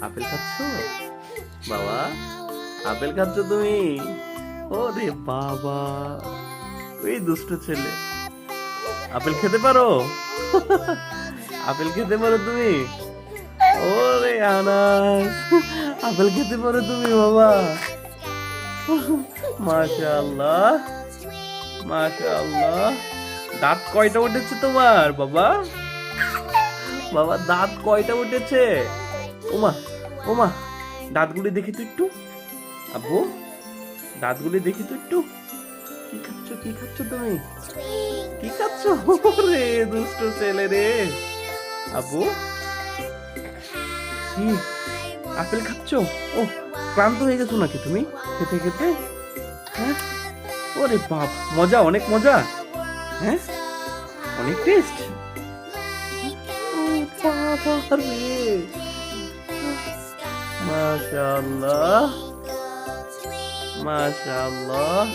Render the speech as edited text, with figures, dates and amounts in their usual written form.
Apple খাচ্ছ বাবা? Apple খাচ্ছ তুমি? ওরে বাবা, এই দুষ্ট ছেলে। আপেল খেতে পারো? আপেল খেতে পারো তুমি? ওরে আনাস, আপেল খেতে পারো তুমি বাবা? মাশাআল্লাহ, মাশাআল্লাহ। দাঁত কয়টা উঠেছে তোমার বাবা? বাবা দাঁত কয়টা উঠেছে? ওমা, ওমা, দাঁতগুলি দেখি তো একটু। আব্বু, দাঁতগুলি দেখি তো একটু। কি খাচ্ছ, কি খাচ্ছ তুমি? কি খাচ্ছ? রে দুষ্ট ছেলে রে। আব্বু, কি আপেল খাচ্ছ? ও, ক্লান্ত হয়ে গেছো নাকি তুমি খেতে খেতে? হ্যাঁ, ওরে বাপ, মজা, অনেক মজা। হ্যাঁ, অনেক টেস্ট। ও বাবা রে, মাশাআল্লাহ, মাশাআল্লাহ।